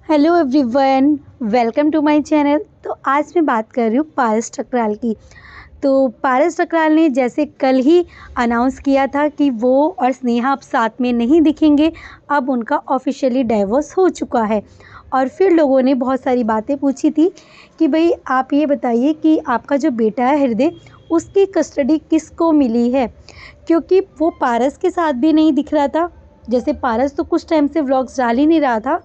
Hello everyone, welcome to my channel. तो आज मैं बात कर रही हूँ पारस ठकराल की। तो पारस ठकराल ने जैसे कल ही अनाउंस किया था कि वो और स्नेहा अब साथ में नहीं दिखेंगे, अब उनका ऑफिशियली डाइवोर्स हो चुका है। और फिर लोगों ने बहुत सारी बातें पूछी थी कि भाई आप ये बताइए कि आपका जो बेटा है हृदय, उसकी कस्टडी किसको मिली है, क्योंकि वो पारस के साथ भी नहीं दिख रहा था। जैसे पारस तो कुछ टाइम से व्लॉग्स डाल ही नहीं रहा था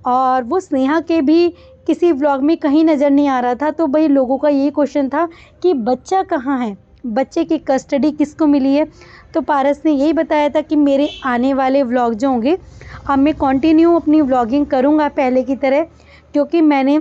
और वो स्नेहा के भी किसी व्लॉग में कहीं नज़र नहीं आ रहा था। तो भाई लोगों का यही क्वेश्चन था कि बच्चा कहाँ है, बच्चे की कस्टडी किसको मिली है। तो पारस ने यही बताया था कि मेरे आने वाले व्लॉग जो होंगे, अब मैं कंटिन्यू अपनी व्लॉगिंग करूँगा पहले की तरह, क्योंकि मैंने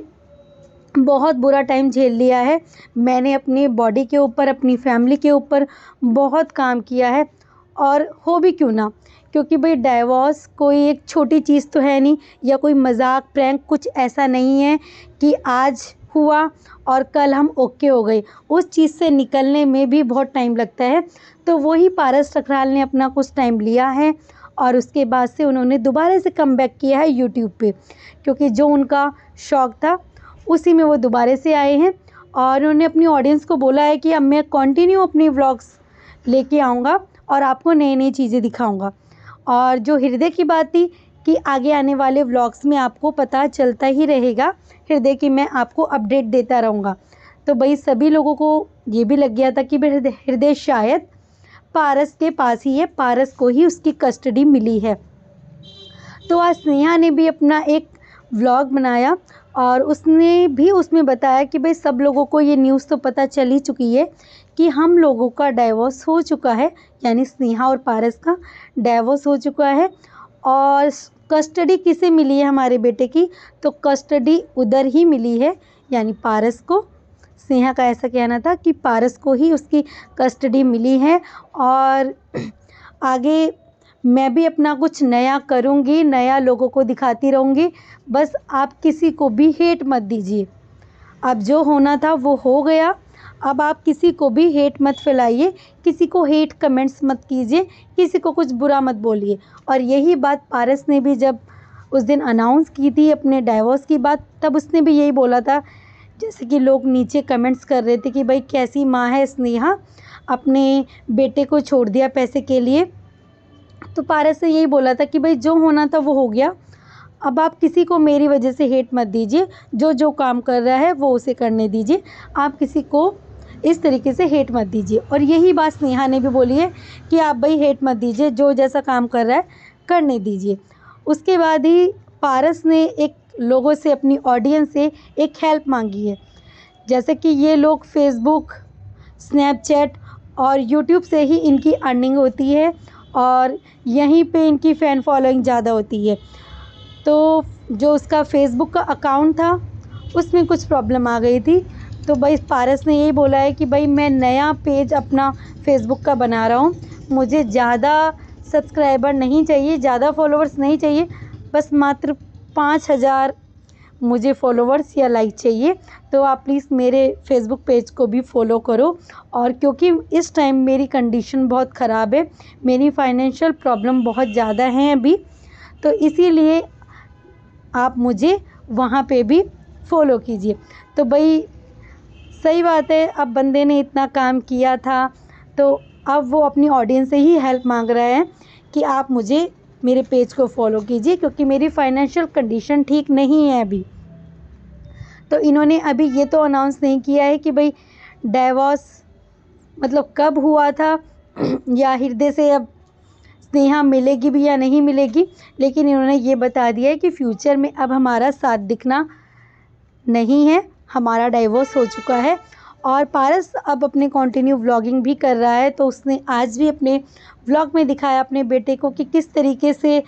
बहुत बुरा टाइम झेल लिया है। मैंने अपनी बॉडी के ऊपर, अपनी फैमिली के ऊपर बहुत काम किया है। और हो भी क्यों ना, क्योंकि भाई डाइवोर्स कोई एक छोटी चीज़ तो है नहीं, या कोई मजाक प्रैंक कुछ ऐसा नहीं है कि आज हुआ और कल हम ओके हो गए। उस चीज़ से निकलने में भी बहुत टाइम लगता है। तो वही पारस ठकराल ने अपना कुछ टाइम लिया है और उसके बाद से उन्होंने दोबारा से कमबैक किया है यूट्यूब पे, क्योंकि जो उनका शौक़ था उसी में वो दोबारा से आए हैं। और उन्होंने अपनी ऑडियंस को बोला है कि अब मैं कंटिन्यू अपनी व्लॉग्स लेके आऊँगा और आपको नई नई चीज़ें दिखाऊँगा। और जो हृदय की बात थी कि आगे आने वाले व्लॉग्स में आपको पता चलता ही रहेगा हृदय की, मैं आपको अपडेट देता रहूँगा। तो भाई सभी लोगों को ये भी लग गया था कि भाई हृदय शायद पारस के पास ही है, पारस को ही उसकी कस्टडी मिली है। तो आज स्नेहा ने भी अपना एक व्लॉग बनाया और उसने भी उसमें बताया कि भाई सब लोगों को ये न्यूज़ तो पता चल ही चुकी है कि हम लोगों का डाइवोर्स हो चुका है, यानी स्नेहा और पारस का डाइवोर्स हो चुका है। और कस्टडी किसे मिली है हमारे बेटे की, तो कस्टडी उधर ही मिली है, यानी पारस को। स्नेहा का ऐसा कहना था कि पारस को ही उसकी कस्टडी मिली है। और आगे मैं भी अपना कुछ नया करूँगी, नया लोगों को दिखाती रहूँगी। बस आप किसी को भी हेट मत दीजिए। अब जो होना था वो हो गया, अब आप किसी को भी हेट मत फैलाइए, किसी को हेट कमेंट्स मत कीजिए, किसी को कुछ बुरा मत बोलिए। और यही बात पारस ने भी जब उस दिन अनाउंस की थी अपने डाइवोर्स की बात, तब उसने भी यही बोला था। जैसे कि लोग नीचे कमेंट्स कर रहे थे कि भाई कैसी माँ है स्नेहा, अपने बेटे को छोड़ दिया पैसे के लिए। तो पारस ने यही बोला था कि भाई जो होना था वो हो गया, अब आप किसी को मेरी वजह से हेट मत दीजिए, जो जो काम कर रहा है वो उसे करने दीजिए, आप किसी को इस तरीके से हेट मत दीजिए। और यही बात स्नेहा ने भी बोली है कि आप भाई हेट मत दीजिए, जो जैसा काम कर रहा है करने दीजिए। उसके बाद ही पारस ने एक लोगों से, अपनी ऑडियंस से एक हेल्प मांगी है। जैसे कि ये लोग फेसबुक, स्नैपचैट और यूट्यूब से ही इनकी अर्निंग होती है और यहीं पे इनकी फ़ैन फॉलोइंग ज़्यादा होती है। तो जो उसका फेसबुक का अकाउंट था उसमें कुछ प्रॉब्लम आ गई थी। तो भाई पारस ने यही बोला है कि भाई मैं नया पेज अपना फेसबुक का बना रहा हूँ, मुझे ज़्यादा सब्सक्राइबर नहीं चाहिए, ज़्यादा फॉलोअर्स नहीं चाहिए, बस मात्र 5,000 मुझे फॉलोवर्स या लाइक चाहिए। तो आप प्लीज़ मेरे फेसबुक पेज को भी फॉलो करो। और क्योंकि इस टाइम मेरी कंडीशन बहुत ख़राब है, मेरी फाइनेंशियल प्रॉब्लम बहुत ज़्यादा हैं अभी, तो इसीलिए आप मुझे वहाँ पे भी फॉलो कीजिए। तो भाई सही बात है, अब बंदे ने इतना काम किया था तो अब वो अपनी ऑडियंस से ही हेल्प मांग रहा है कि आप मुझे मेरे पेज को फॉलो कीजिए, क्योंकि मेरी फाइनेंशियल कंडीशन ठीक नहीं है अभी। तो इन्होंने अभी ये तो अनाउंस नहीं किया है कि भाई डाइवोर्स मतलब कब हुआ था या हृदय से अब स्नेहा मिलेगी भी या नहीं मिलेगी, लेकिन इन्होंने ये बता दिया है कि फ्यूचर में अब हमारा साथ दिखना नहीं है, हमारा डाइवोर्स हो चुका है। और पारस अब अपने कंटिन्यू व्लॉगिंग भी कर रहा है। तो उसने आज भी अपने व्लॉग में दिखाया अपने बेटे को कि किस तरीके से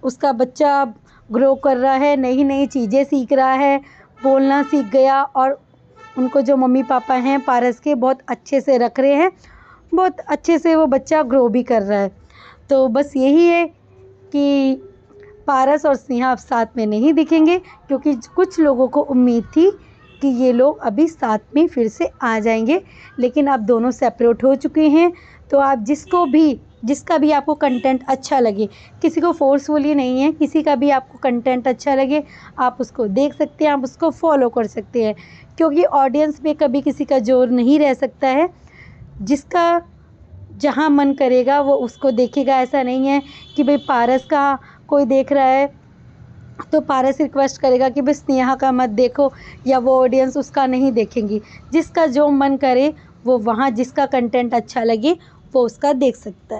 उसका बच्चा ग्रो कर रहा है, नई नई चीज़ें सीख रहा है, बोलना सीख गया। और उनको जो मम्मी पापा हैं पारस के, बहुत अच्छे से रख रहे हैं, बहुत अच्छे से वो बच्चा ग्रो भी कर रहा है। तो बस यही है कि पारस और स्नेहा अब साथ में नहीं दिखेंगे, क्योंकि कुछ लोगों को उम्मीद थी कि ये लोग अभी साथ में फिर से आ जाएंगे, लेकिन अब दोनों सेपरेट हो चुके हैं। तो आप जिसको भी जिसका भी आपको कंटेंट अच्छा लगे, किसी को फोर्सफुली नहीं है, किसी का भी आपको कंटेंट अच्छा लगे आप उसको देख सकते हैं, आप उसको फॉलो कर सकते हैं, क्योंकि ऑडियंस पे कभी किसी का जोर नहीं रह सकता है। जिसका जहाँ मन करेगा वो उसको देखेगा। ऐसा नहीं है कि भाई पारस का कोई देख रहा है तो पारस रिक्वेस्ट करेगा कि भाई स्नेहा का मत देखो, या वो ऑडियंस उसका नहीं देखेंगी। जिसका जो मन करे वो वहाँ जिसका कंटेंट अच्छा लगे वो उसका देख सकता है।